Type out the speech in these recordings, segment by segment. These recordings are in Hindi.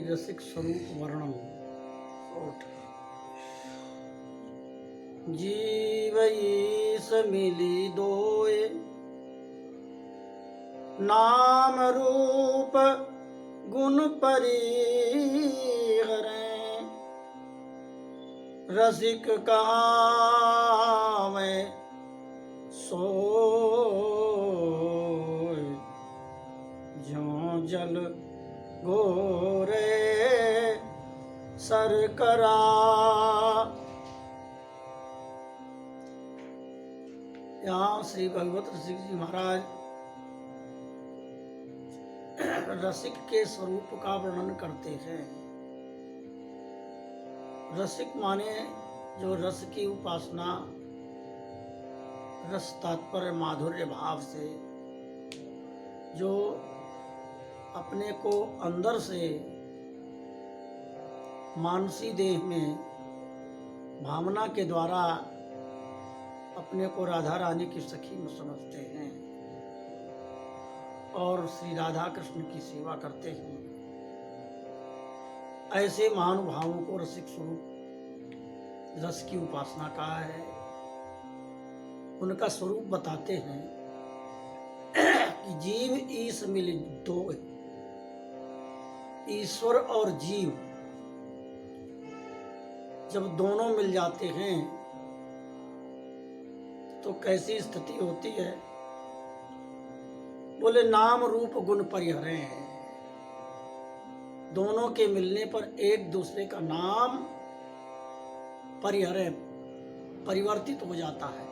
रसिक स्वरूप वर्णन। जीव ईस मिली दोए, नाम रूप गुण परिहरें। रसिक कहावे सोए, ज्यों जल घोरे सरकरा। यहाँ श्री भगवत रसिक जी महाराज रसिक के स्वरूप का वर्णन करते हैं। रसिक माने जो रस की उपासना, रस तात्पर्य माधुर्य भाव से जो अपने को अंदर से मानसी देह में भावना के द्वारा अपने को राधा रानी की सखी में समझते हैं और श्री राधा कृष्ण की सेवा करते हैं। ऐसे महानुभावों को रसिक स्वरूप रस की उपासना कहा है। उनका स्वरूप बताते हैं कि जीव ईश मिल दो, ईश्वर और जीव जब दोनों मिल जाते हैं तो कैसी स्थिति होती है। बोले नाम रूप गुण परिहरें। दोनों के मिलने पर एक दूसरे का नाम परिहरें, परिवर्तित हो जाता है।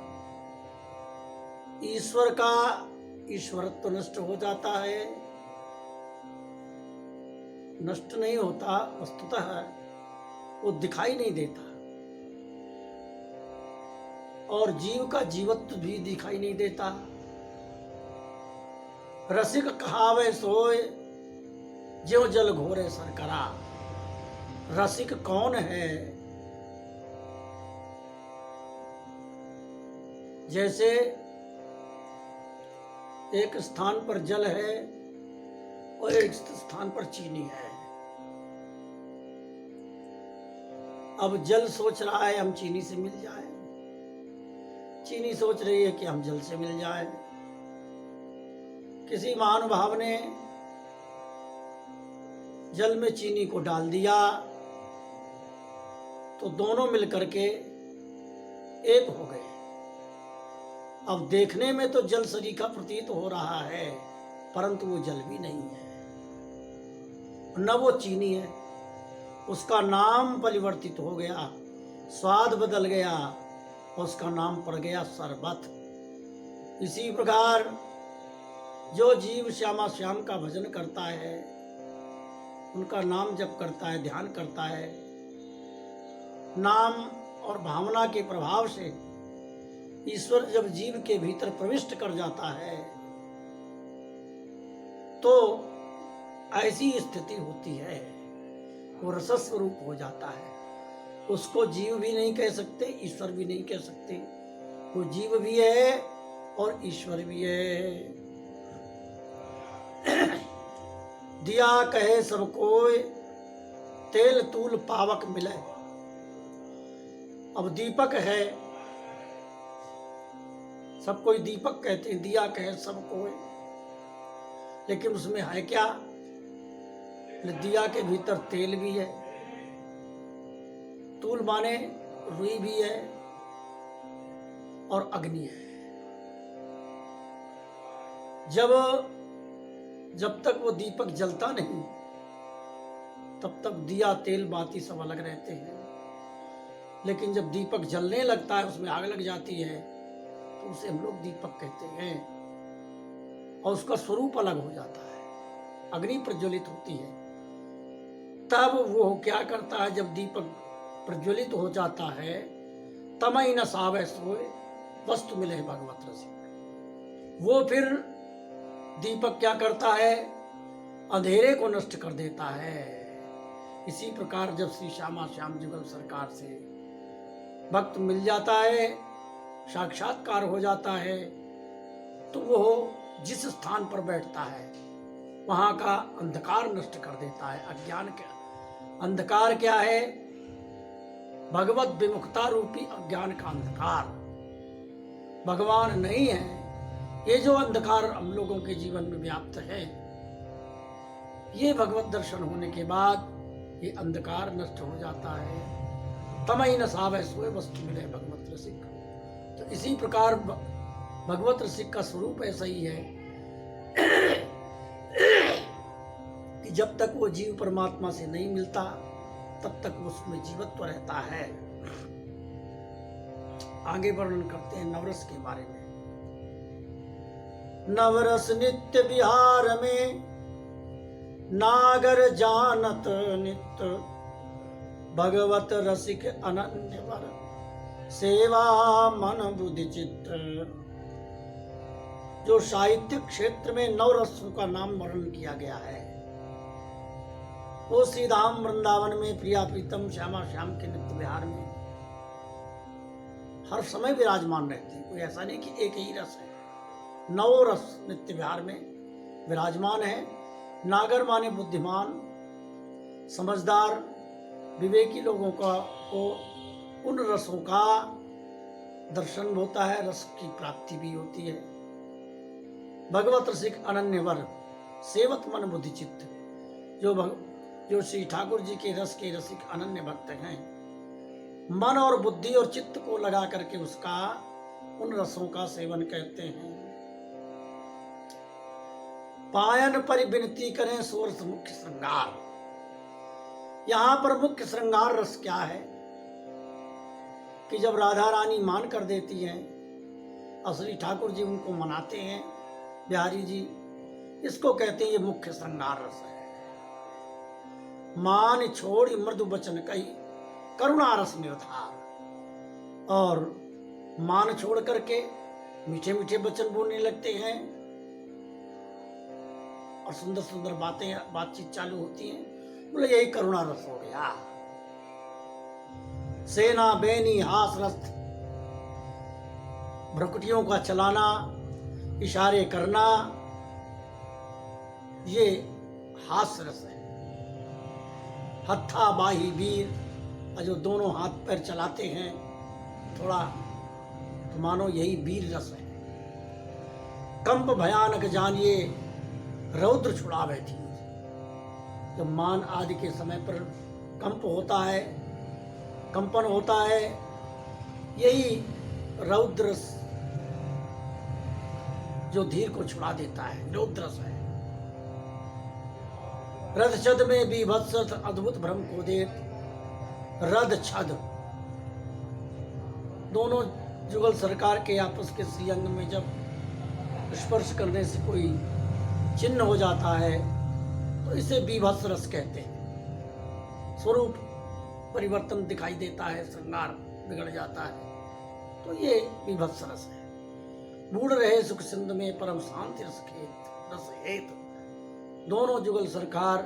ईश्वर का ईश्वरत्व नष्ट हो जाता है, नष्ट नहीं होता, वस्तुतः वो दिखाई नहीं देता। और जीव का जीवत्व भी दिखाई नहीं देता। रसिक कहावे सोए, ज्यों जल घोरे सरकरा। रसिक कौन है? जैसे एक स्थान पर जल है और एक स्थान पर चीनी है। अब जल सोच रहा है हम चीनी से मिल जाए, चीनी सोच रही है कि हम जल से मिल जाए। किसी महानुभाव ने जल में चीनी को डाल दिया तो दोनों मिलकर के एक हो गए। अब देखने में तो जल सरीखा प्रतीत हो रहा है, परंतु वो जल भी नहीं है, न वो चीनी है। उसका नाम परिवर्तित हो गया, स्वाद बदल गया, उसका नाम पड़ गया शरबत। इसी प्रकार जो जीव श्यामा श्याम का भजन करता है, उनका नाम जप करता है, ध्यान करता है, नाम और भावना के प्रभाव से ईश्वर जब जीव के भीतर प्रविष्ट कर जाता है तो ऐसी स्थिति होती है, वो रस स्वरूप हो जाता है। उसको जीव भी नहीं कह सकते, ईश्वर भी नहीं कह सकते। वो जीव भी है और ईश्वर भी है। दिया कहे सब कोई, तेल तूल पावक मिले। अब दीपक है, सब कोई दीपक कहते हैं, दिया कहे सब कोई, लेकिन उसमें है क्या? दिया के भीतर तेल भी है, तूल माने रुई भी है और अग्नि है। जब तक वो दीपक जलता नहीं तब तक दिया तेल बाती सब अलग रहते हैं, लेकिन जब दीपक जलने लगता है, उसमें आग लग जाती है, तो उसे हम लोग दीपक कहते हैं और उसका स्वरूप अलग हो जाता है। अग्नि प्रज्वलित होती है, तब वो क्या करता है, जब दीपक प्रज्वलित हो जाता है, तमई न सावे सोए, वस्तु मिले भगवत रसिक। वो फिर दीपक क्या करता है, अंधेरे को नष्ट कर देता है। इसी प्रकार जब श्री श्यामा श्याम जुगल सरकार से भक्त मिल जाता है, साक्षात्कार हो जाता है, तो वो जिस स्थान पर बैठता है वहाँ का अंधकार नष्ट कर देता है, अज्ञान के अंधकार क्या है? भगवत विमुखता रूपी अज्ञान का अंधकार। भगवान नहीं है, ये जो अंधकार हम लोगों के जीवन में व्याप्त है, ये भगवत दर्शन होने के बाद ये अंधकार नष्ट हो जाता है। तमई न सावै सोए वस्तु मिले भगवत रसिक। तो इसी प्रकार भगवत रसिक का स्वरूप ऐसा ही है कि जब तक वो जीव परमात्मा से नहीं मिलता तब तक उसमें जीवत्व रहता है। आगे वर्णन करते हैं नवरस के बारे में। नवरस नित्य विहार में नागर जानत नित्य, भगवत रसिक अनन्य वर सेवा मन बुद्धि चित्त। जो साहित्य क्षेत्र में नवरसों का नाम वर्णन किया गया है, वो श्री धाम वृंदावन में प्रिया प्रीतम श्यामा श्याम के नित्य विहार में हर समय विराजमान रहते हैं। कोई ऐसा नहीं कि एक ही रस है, नौ रस नित्य विहार में विराजमान है। नागर माने बुद्धिमान, समझदार, विवेकी लोगों को उन रसों का दर्शन होता है, रस की प्राप्ति भी होती है। भगवत रसिक अनन्य वर सेवत मन बुद्धि चित्त। जो श्री ठाकुर जी के रस के रसिक अनन्य भक्त हैं, मन और बुद्धि और चित्त को लगा करके उसका उन रसों का सेवन करते हैं। पायन पर विनती करें सोरस मुख्य श्रृंगार। यहां पर मुख्य श्रृंगार रस क्या है कि जब राधा रानी मान कर देती हैं और श्री ठाकुर जी उनको मनाते हैं, बिहारी जी, इसको कहते हैं ये मुख्य श्रृंगार रस है। मान छोड़ मृदु वचन कही करुणा रस निर्धार। और मान छोड़ करके मीठे मीठे वचन बोलने लगते हैं और सुंदर सुंदर बातचीत चालू होती है। बोले यही करुणा रस हो गया। सेना बेनी हास रस, भ्रुकुटियों का चलाना, इशारे करना, ये हास रस है। हत्था बाही वीर, जो दोनों हाथ पैर चलाते हैं थोड़ा, तो मानो यही वीर रस है। कंप भयानक जानिए रौद्र छुड़ावे थी। जब मान आदि के समय पर कंप होता है, कंपन होता है, यही रौद्र जो धीर को छुड़ा देता है, रौद्र रस है। रथ छद में भी भत्स अद्भुत भ्रम को देत। रद छद दोनों जुगल सरकार के आपस के श्रीअंग में जब स्पर्श करने से कोई चिन्ह हो जाता है तो इसे बीभत्स रस कहते हैं। स्वरूप परिवर्तन दिखाई देता है, श्रृंगार बिगड़ जाता है, तो ये बीभत्स रस है। बूढ़ रहे सुख सिंध में परम शांति रस हेत। दोनों जुगल सरकार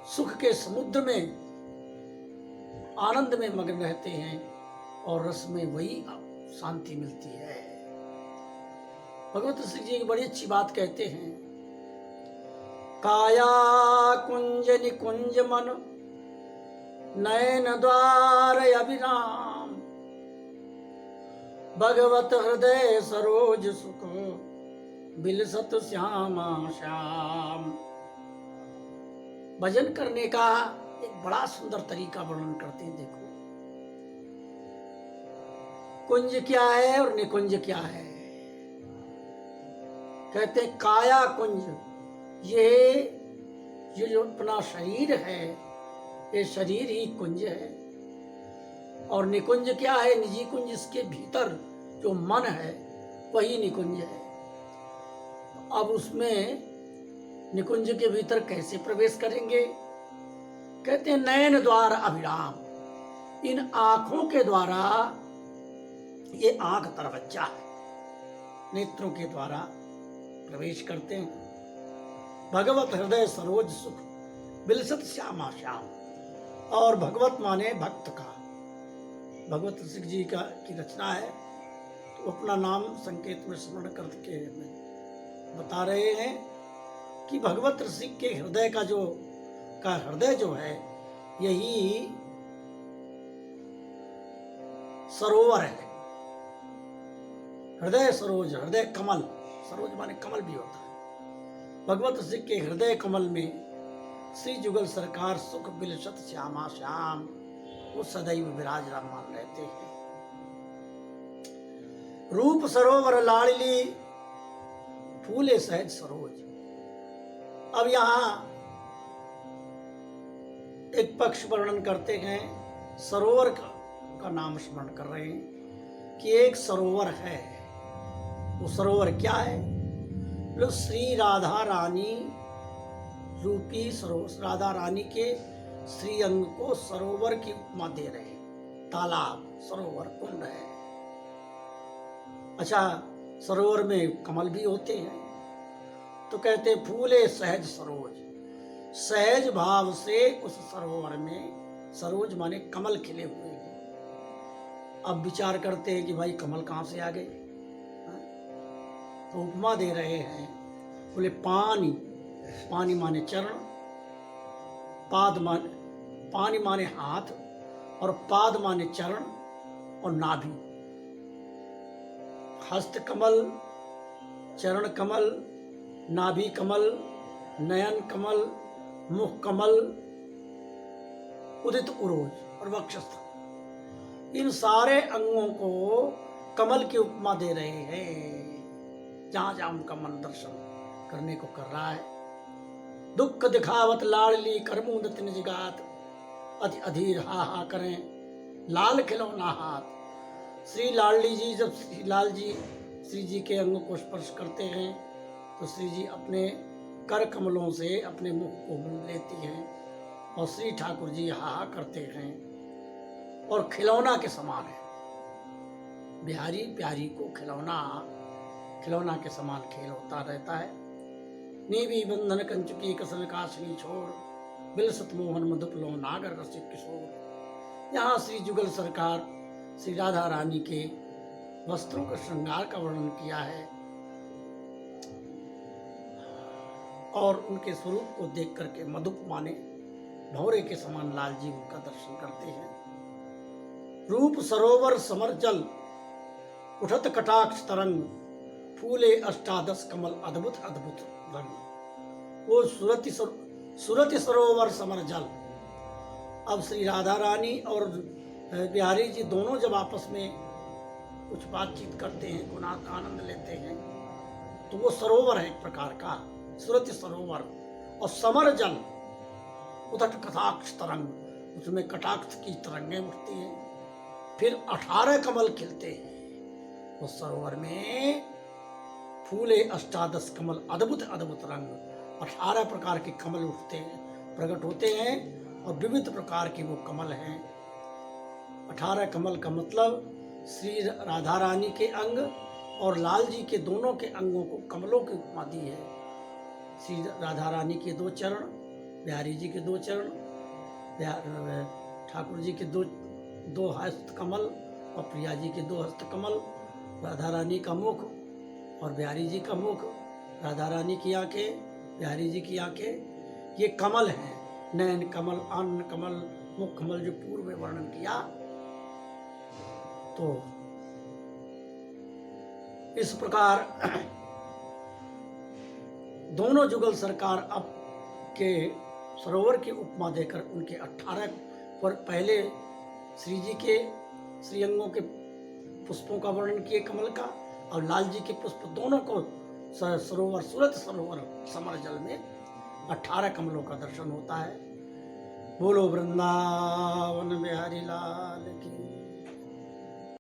सुख के समुद्र में आनंद में मग्न रहते हैं और रस में वही शांति मिलती है। भगवत श्री जी की बड़ी अच्छी बात कहते हैं, काया कुंज निकुंज मन नयन द्वार अभिराम। भगवत हृदय सरोज सुख बिलसत श्यामा श्याम। भजन करने का एक बड़ा सुंदर तरीका वर्णन करते हैं। देखो कुंज क्या है और निकुंज क्या है। कहते हैं काया कुंज, ये जो अपना शरीर है, ये शरीर ही कुंज है। और निकुंज क्या है? निजी कुंज, इसके भीतर जो मन है वही निकुंज है। अब उसमें निकुंज के भीतर कैसे प्रवेश करेंगे? कहते हैं नयन द्वार अभिराम। इन आंखों के द्वारा, ये आंख दरवाजा है, नेत्रों के द्वारा प्रवेश करते हैं। भगवत हृदय सरोज सुख बिलसत श्यामा श्याम। और भगवत माने भक्त का, भगवत सिख जी का की रचना है, तो अपना नाम संकेत में स्मरण करके बता रहे हैं कि भगवत रसिक के हृदय का जो का हृदय जो है यही सरोवर है। हृदय सरोज, हृदय कमल, सरोज माने कमल भी होता है। भगवत श्री के हृदय कमल में श्री जुगल सरकार सुख बिलसत श्यामा श्याम वो सदैव विराजमान रहते हैं। रूप सरोवर लाडली फूले सहज सरोज। अब यहाँ एक पक्ष वर्णन करते हैं, सरोवर का नाम स्मरण कर रहे हैं कि एक सरोवर है। वो सरोवर क्या है? बोलो श्री राधा रानी रूपी सरोवर, राधा रानी के श्री अंग को सरोवर की उपमा दे रहे हैं। तालाब, सरोवर, कुंड है। अच्छा, सरोवर में कमल भी होते हैं, तो कहते फूले सहज सरोज। सहज भाव से उस सरोवर में, सरोज माने कमल खिले हुए हैं। अब विचार करते हैं कि भाई कमल कहां से आ गए? तो उपमा दे रहे हैं, बोले पानी, पानी माने चरण, पाद माने, पानी माने हाथ, और पाद माने चरण, और नाभि। हस्त कमल, चरण कमल, नाभि कमल, नयन कमल, मुख कमल, उदित उरोज और वक्षस्थल। इन सारे अंगों को कमल की उपमा दे रहे हैं। जहां जहां उनका मन दर्शन करने को कर रहा है। दुख दिखावत लाडली करमूदत निजगात, अति अधीर हा हा करें लाल खिलौना हाथ। श्री लाडली जी, जब श्री लाल जी श्री जी के अंग को स्पर्श करते हैं तो श्री जी अपने कर कमलों से अपने मुख को मूंद लेती हैं और श्री ठाकुर जी हा हा करते हैं और खिलौना के समान है। बिहारी प्यारी को खिलौना, खिलौना के समान खेल होता रहता है। नीवी बंधन कंचुकी कसल काशनी छोड़, बिलसत मोहन मधुप लो नागर रसिक किशोर। यहाँ श्री जुगल सरकार श्री राधा रानी के वस्त्रों का श्रृंगार का वर्णन किया है और उनके स्वरूप को देख करके मधुप माने भौरे के समान लाल जी उनका दर्शन करते हैं। रूप सरोवर समर जल, उठत कटाक्ष तरंग, फूले अष्टादश कमल अद्भुत अद्भुत रंग। वो सुरति सरोवर समर जल। अब श्री राधा रानी और बिहारी जी दोनों जब आपस में कुछ बातचीत करते हैं, गुनाह का आनंद लेते हैं, तो वो सरोवर है एक प्रकार का, सुरति सरोवर। और समर जल, उधर कटाक्ष तरंग, उसमें कटाक्ष की तरंगें उठती हैं। फिर 18 कमल खिलते हैं उस सरोवर में। फूले अष्टादश कमल अद्भुत अद्भुत रंग। 18 प्रकार के कमल उठते हैं, प्रकट होते हैं और विविध प्रकार के वो कमल हैं। 18 कमल का मतलब श्री राधा रानी के अंग और लाल जी के दोनों के अंगों को कमलों की उपमा दी है। श्री राधा रानी के 2 चरण, बिहारी जी के 2 चरण, ठाकुर जी के दो हस्त कमल और प्रिया जी के 2 हस्त कमल, राधा रानी का मुख और बिहारी जी का मुख, राधा रानी की आंखें, बिहारी जी की आंखें, ये कमल हैं। नयन कमल, अन्न कमल, मुख कमल, जो पूर्व में वर्णन किया। तो इस प्रकार दोनों जुगल सरकार अब के सरोवर की उपमा देकर उनके 18 पर पहले श्री जी के श्रीअंगों के पुष्पों का वर्णन किए कमल का, और लाल जी के पुष्प दोनों को सरोवर, सूरत सरोवर समर जल में 18 कमलों का दर्शन होता है। बोलो वृंदावन बिहारी लाल की।